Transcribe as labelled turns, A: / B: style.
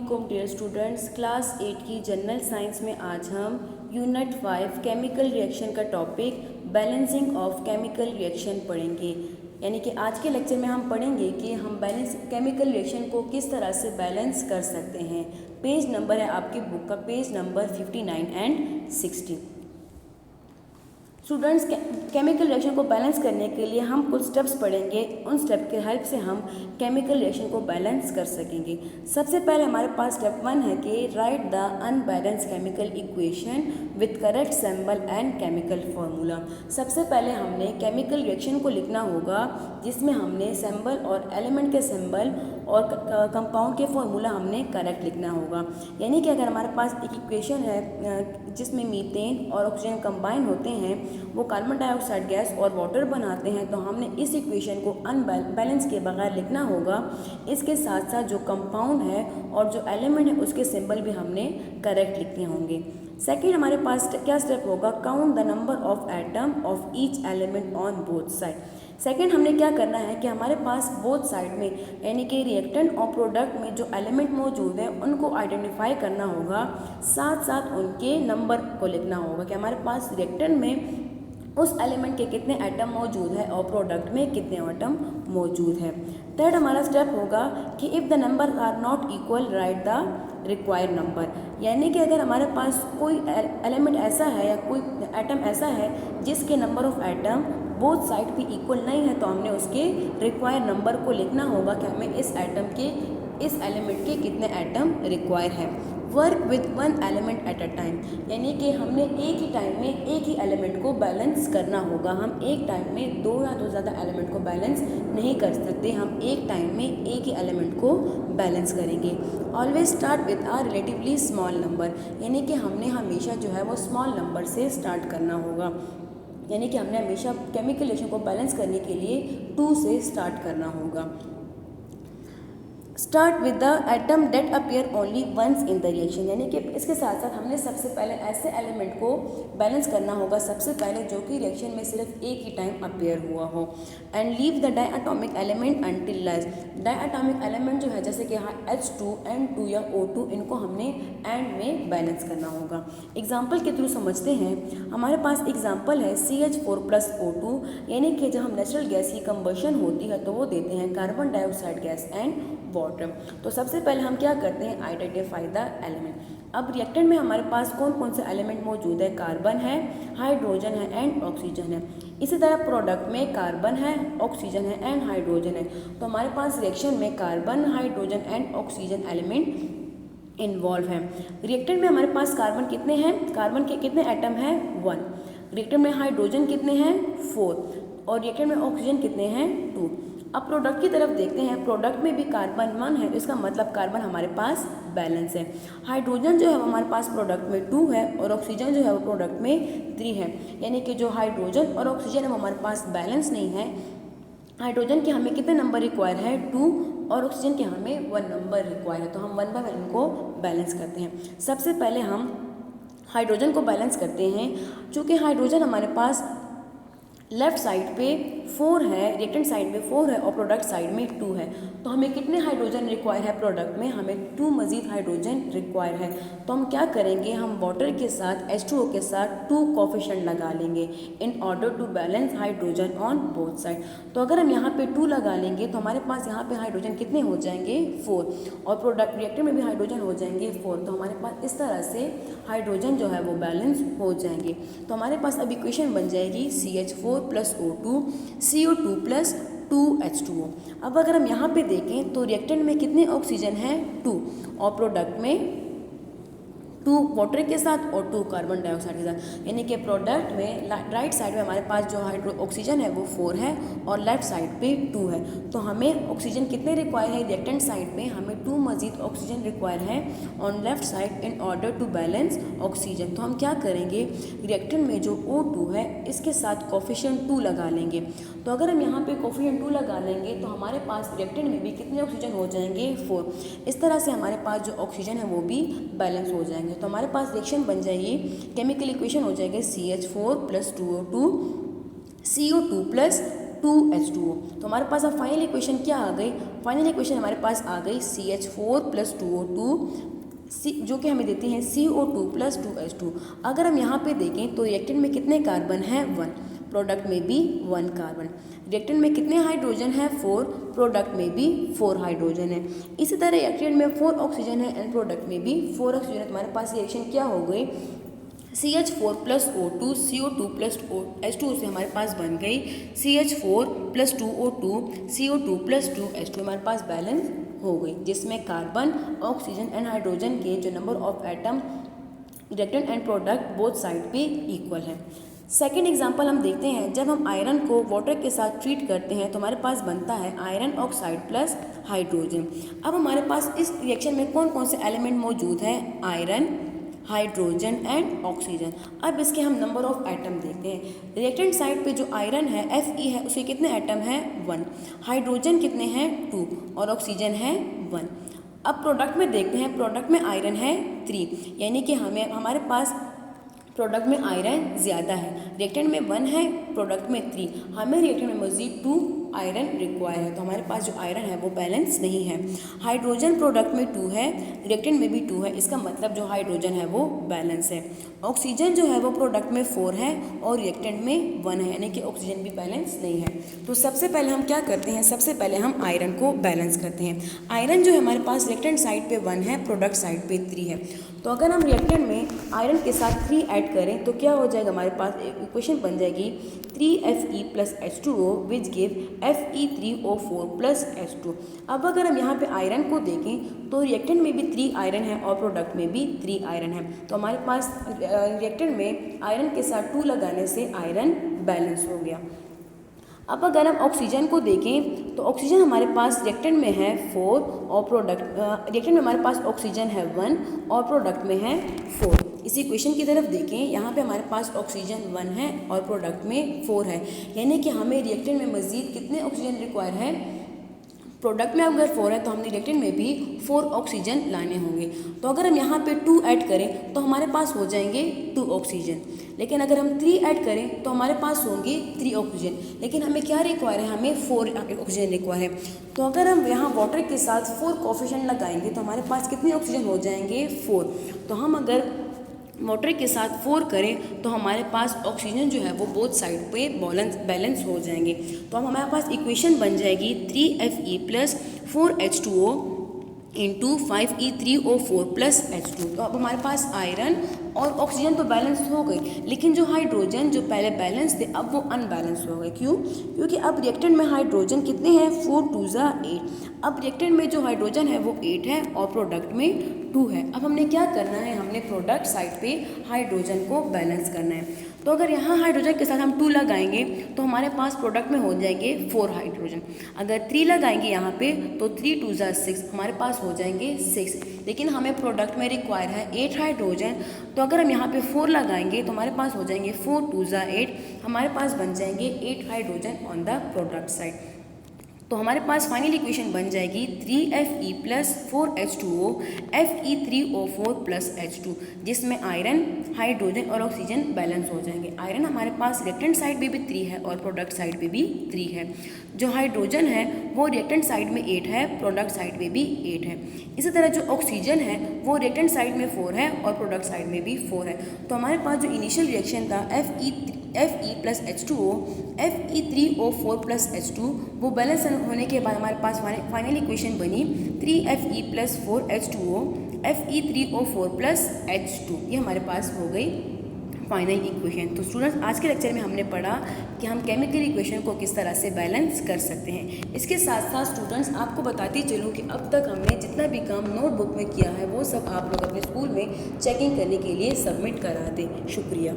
A: वालेकुम dear students. Class 8 की general science में आज हम यूनिट 5 केमिकल रिएक्शन का topic balancing of chemical reaction पढ़ेंगे। यानी कि आज के लेक्चर में हम पढ़ेंगे कि हम केमिकल रिएक्शन को किस तरह से बैलेंस कर सकते हैं। पेज नंबर है आपकी बुक का page number 59 and 60। Students, chemical reaction को बैलेंस करने के लिए हम कुछ स्टेप्स पढ़ेंगे। उन स्टेप के हेल्प से हम केमिकल रिएक्शन को बैलेंस कर सकेंगे। सबसे पहले हमारे पास स्टेप 1 है कि right the unbalance chemical equation with correct symbol and chemical formula. सबसे पहले हमने केमिकल रिएक्शन को लिखना होगा जिसमें हमने सिंबल और एलिमेंट के सिंबल और कंपाउंड के फार्मूला हमने करेक्ट लिखना होगा। यानी कि अगर हमारे पास एक इक्वेशन है जिसमें मीथेन और ऑक्सीजन कंबाइन होते हैं, वो कार्बन डाइऑक्साइड गैस और वाटर बनाते हैं, तो हमने इस इक्वेशन को अनबैलेंस के बगैर लिखना होगा। इसके साथ साथ जो कंपाउंड है और जो एलिमेंट है उसके सिंबल भी हमने करेक्ट लिखने होंगे। सेकेंड, हमारे पास क्या स्टेप होगा, count the number of atom of each element on both side. Second, हमने क्या करना है कि हमारे पास बोथ साइड में यानी कि रिएक्टेंट और प्रोडक्ट में जो एलिमेंट मौजूद है उनको आइडेंटिफाई करना होगा, साथ साथ उनके नंबर को लिखना होगा कि हमारे पास रिएक्टेंट में उस एलिमेंट के कितने एटम मौजूद है और प्रोडक्ट में कितने एटम मौजूद है। थर्ड, हमारा स्टेप होगा कि if the number are not equal write the required number. यानी कि अगर हमारे पास कोई एलिमेंट ऐसा है या कोई एटम ऐसा है जिसके number of atom both side पे इक्वल नहीं है, तो हमने उसके रिक्वायर्ड नंबर को लिखना होगा कि हमें इस एलिमेंट के कितने एटम रिक्वायर है। Work with one element at a time, यानी कि हमने एक ही टाइम में एक ही एलिमेंट को बैलेंस करना होगा। हम एक टाइम में दो या दो ज़्यादा एलिमेंट को बैलेंस नहीं कर सकते, हम एक टाइम में एक ही एलिमेंट को बैलेंस करेंगे। Always start with uh relatively small number, यानी कि हमने हमेशा जो है वो स्मॉल नंबर से स्टार्ट करना होगा। यानी कि हमने हमेशा केमिकल रिएक्शन को बैलेंस करने के लिए 2 से स्टार्ट करना होगा। Start with the atom that appear only once in the reaction, यानी कि इसके साथ साथ हमने सबसे पहले ऐसे एलिमेंट को बैलेंस करना होगा सबसे पहले जो कि रिएक्शन में सिर्फ एक ही टाइम अपीयर हुआ हो। And leave the diatomic element until last. Diatomic element जो है जैसे कि H2, N2 या O2, इनको हमने एंड में बैलेंस करना होगा। एग्जाम्पल के थ्रू समझते हैं। हमारे पास एग्जाम्पल है CH4+O2, यानी कि जब हम नेचुरल गैस की कंबशन होती है तो वो देते हैं carbon dioxide gas and water. तो सबसे पहले हम क्या करते हैं, आइडेंटिफाई द एलिमेंट। अब रिएक्टेंट में हमारे पास कौन कौन से एलिमेंट मौजूद है, कार्बन है, हाइड्रोजन है एंड ऑक्सीजन है। इसी तरह प्रोडक्ट में कार्बन है, ऑक्सीजन है एंड हाइड्रोजन है। तो हमारे पास रिएक्शन में carbon, hydrogen and oxygen element involve है। रिएक्टेंट में हमारे पास कार्बन कितने हैं, कार्बन के कितने एटम हैं, 1। रिएक्टेंट में हाइड्रोजन कितने हैं, 4। और रिएक्टेंट में ऑक्सीजन कितने हैं, 2। अब प्रोडक्ट की तरफ देखते हैं। प्रोडक्ट में भी कार्बन 1 है, इसका मतलब कार्बन हमारे पास बैलेंस है। हाइड्रोजन जो है हमारे पास प्रोडक्ट में 2 है और ऑक्सीजन जो है वो प्रोडक्ट में 3 है। यानी कि जो हाइड्रोजन और ऑक्सीजन है वो हमारे पास बैलेंस नहीं है। हाइड्रोजन के हमें कितने नंबर रिक्वायर है, 2, और ऑक्सीजन के हमें 1 नंबर रिक्वायर है। तो हम 1 बाय 1 इनको बैलेंस करते हैं। सबसे पहले हम हाइड्रोजन को बैलेंस करते हैं। चूँकि हाइड्रोजन हमारे पास लेफ्ट साइड पे 4 है, रिएक्टेंट साइड में 4 है और प्रोडक्ट साइड में 2 है, तो हमें कितने हाइड्रोजन रिक्वायर है, प्रोडक्ट में हमें 2 मजीद हाइड्रोजन रिक्वायर है। तो हम क्या करेंगे, हम वाटर के साथ H2O के साथ 2 कोफिशिएंट लगा लेंगे in order to balance hydrogen on both side. तो अगर हम यहाँ पे 2 लगा लेंगे तो हमारे पास यहाँ पे हाइड्रोजन कितने हो जाएंगे, 4, और प्रोडक्ट रिएक्टर में भी हाइड्रोजन हो जाएंगे 4। तो हमारे पास इस तरह से हाइड्रोजन जो है वो बैलेंस हो जाएंगे। तो हमारे पास अब इक्वेशन बन जाएगी CH4+O2 CO2+2H2O। अब अगर हम यहाँ पे देखें तो रिएक्टेंट में कितने ऑक्सीजन है, 2, और प्रोडक्ट में 2 वाटर के साथ और 2 कार्बन डाइऑक्साइड के साथ। यानी कि प्रोडक्ट में राइट साइड में हमारे पास जो ऑक्सीजन है वो 4 है और लेफ्ट साइड पे 2 है। तो हमें ऑक्सीजन कितने रिक्वायर है, रिएक्टेंट साइड में हमें 2 मजीद ऑक्सीजन रिक्वायर है on left side in order to balance oxygen. तो हम क्या करेंगे, रिएक्टेंट में जो O2 है इसके साथ कोफिशिएंट 2 लगा लेंगे। तो अगर हम यहाँ पे कोफिशिएंट 2 लगा लेंगे तो हमारे पास रिएक्टेंट में भी कितने ऑक्सीजन हो जाएंगे, 4। इस तरह से हमारे पास जो ऑक्सीजन है वो भी बैलेंस हो जाएंगे। तो हमारे पास रिएक्शन बन जाएगी, केमिकल इक्वेशन हो जाएगी CH4+2O2 CO2+2 2H2O। तो हमारे पास अब फाइनल इक्वेशन क्या आ गई? फाइनल इक्वेशन हमारे पास आ गई CH4 + 2O2 जो कि हमें देती हैं CO2 + 2H2। अगर हम यहाँ पे देखें तो रिएक्टेंट में कितने कार्बन हैं? 1, प्रोडक्ट में भी 1 कार्बन। रिएक्टेंट में कितने हाइड्रोजन है? 4, प्रोडक्ट में भी 4 हाइड्रोजन है। इसी तरह रिएक्टेंट में 4 ऑक्सीजन है एंड प्रोडक्ट में भी 4 ऑक्सीजन है। तुम्हारे पास रिएक्शन क्या हो गई? CH4 + O2 CO2 + H2O से हमारे पास बन गई CH4 + 2O2 CO2 + 2H2। हमारे पास बैलेंस हो गई, जिसमें कार्बन, ऑक्सीजन एंड हाइड्रोजन के जो number of atom reactant and product both side पे इक्वल है। सेकेंड एग्जाम्पल हम देखते हैं, जब हम आयरन को वाटर के साथ ट्रीट करते हैं तो हमारे पास बनता है आयरन ऑक्साइड प्लस हाइड्रोजन। अब हमारे पास इस रिएक्शन में कौन कौन से एलिमेंट मौजूद हैं? Iron, hydrogen and oxygen. अब इसके हम नंबर ऑफ एटम देखते हैं। रिएक्टेंट साइड पे जो आयरन है Fe है, उसके कितने एटम हैं? 1। हाइड्रोजन कितने हैं? 2 और ऑक्सीजन है 1। अब प्रोडक्ट में देखते हैं, प्रोडक्ट में आयरन है 3, यानी कि हमारे पास प्रोडक्ट में आयरन ज़्यादा है। रिएक्टेंट में 1 है, प्रोडक्ट में 3। हमें रिएक्टेंट में मज़ीद 2 आयरन रिक्वायर है, तो हमारे पास जो आयरन है वो बैलेंस नहीं है। हाइड्रोजन प्रोडक्ट में 2 है, रिएक्टेंट में भी 2 है, इसका मतलब जो हाइड्रोजन है वो बैलेंस है। ऑक्सीजन जो है वो प्रोडक्ट में 4 है और रिएक्टेंट में 1 है, यानी कि ऑक्सीजन भी बैलेंस नहीं है। तो सबसे पहले हम क्या करते हैं? सबसे पहले हम आयरन को बैलेंस करते हैं। आयरन जो है हमारे पास रिएक्टेंट साइड पे 1 है, प्रोडक्ट साइड पे 3 है। तो अगर हम रिएक्टेंट में आयरन के साथ 3 ऐड करें तो क्या हो जाएगा? हमारे पास एक इक्वेशन बन जाएगी 3Fe + H2O which give Fe3O4 + H2। अब अगर हम यहाँ पे आयरन को देखें तो रिएक्टेंट में भी 3 आयरन है और प्रोडक्ट में भी 3 आयरन है। तो हमारे पास रिएक्टेंट में आयरन के साथ 2 लगाने से आयरन बैलेंस हो गया। अब अगर हम ऑक्सीजन को देखें तो ऑक्सीजन हमारे पास रिएक्टेंट में है 4 और रिएक्टेंट में हमारे पास ऑक्सीजन है 1 और प्रोडक्ट में है 4। इसी क्वेश्चन की तरफ देखें, यहाँ पे हमारे पास ऑक्सीजन 1 है और प्रोडक्ट में 4 है, यानी कि हमें रिएक्टेंट में मज़ीद कितने ऑक्सीजन रिक्वायर है? प्रोडक्ट में अगर 4 है तो हमने रिएक्टेंट में भी 4 ऑक्सीजन लाने होंगे। तो अगर हम यहाँ पे 2 ऐड करें तो हमारे पास हो जाएंगे 2 ऑक्सीजन, लेकिन अगर हम 3 ऐड करें तो हमारे पास होंगे 3 ऑक्सीजन, लेकिन हमें क्या रिक्वायर है? हमें 4 ऑक्सीजन रिक्वायर है। तो अगर हम यहाँ वाटर के साथ 4 कोफिशिएंट लगाएंगे तो हमारे पास कितने ऑक्सीजन हो जाएंगे? 4। तो हम अगर वाटर के साथ 4 करें तो हमारे पास ऑक्सीजन जो है वो बोथ साइड पे बैलेंस हो जाएंगे। तो अब हमारे पास इक्वेशन बन जाएगी 3Fe + 4H2O × 5E3O4 + H2। तो अब हमारे पास आयरन और ऑक्सीजन तो बैलेंस हो गई, लेकिन जो हाइड्रोजन जो पहले बैलेंस थे अब वो अनबैलेंस हो गए। क्यों? क्योंकि अब रिएक्टेंट में हाइड्रोजन कितने हैं? 4 × 2 = 8। अब रिएक्टेंट में जो हाइड्रोजन है वो 8 है और प्रोडक्ट में 2 है। अब हमने क्या करना है? हमने प्रोडक्ट साइड पे हाइड्रोजन को बैलेंस करना है। तो अगर यहाँ हाइड्रोजन के साथ हम 2 लगाएंगे तो हमारे पास प्रोडक्ट में हो जाएंगे 4 हाइड्रोजन। अगर 3 लगाएंगे यहाँ पे तो 3 × 2 = 6, हमारे पास हो जाएंगे 6, लेकिन हमें प्रोडक्ट में रिक्वायर है 8 हाइड्रोजन। तो अगर हम यहाँ पे 4 लगाएंगे तो हमारे पास हो जाएंगे 4 × 2 = 8, हमारे पास बन जाएंगे 8 hydrogen on the product side. तो हमारे पास फाइनल इक्वेशन बन जाएगी 3Fe + 4H2O Fe3O4 + H2, जिसमें आयरन, हाइड्रोजन और ऑक्सीजन बैलेंस हो जाएंगे। आयरन हमारे पास रिएक्टेंट साइड पे भी 3 है और प्रोडक्ट साइड पे भी 3 है। जो हाइड्रोजन है वो रिएक्टेंट साइड में 8 है, प्रोडक्ट साइड पे भी 8 है। इसी तरह जो ऑक्सीजन है वो रिएक्टेंट साइड में 4 है और प्रोडक्ट साइड में भी 4 है। तो हमारे पास जो इनिशियल रिएक्शन था Fe + H2O Fe3O4 + H2, वो बैलेंस होने के बाद हमारे पास फाइनल इक्वेशन बनी 3Fe + 4H2O Fe3O4 + H2। ये हमारे पास हो गई फाइनल इक्वेशन। तो स्टूडेंट्स, आज के लेक्चर में हमने पढ़ा कि हम केमिकल इक्वेशन को किस तरह से बैलेंस कर सकते हैं। इसके साथ साथ स्टूडेंट्स आपको बताती चलूँ कि अब तक हमने जितना भी काम नोटबुक में किया है वो सब आप लोग अपने स्कूल में चेकिंग करने के लिए सबमिट करा दें। शुक्रिया।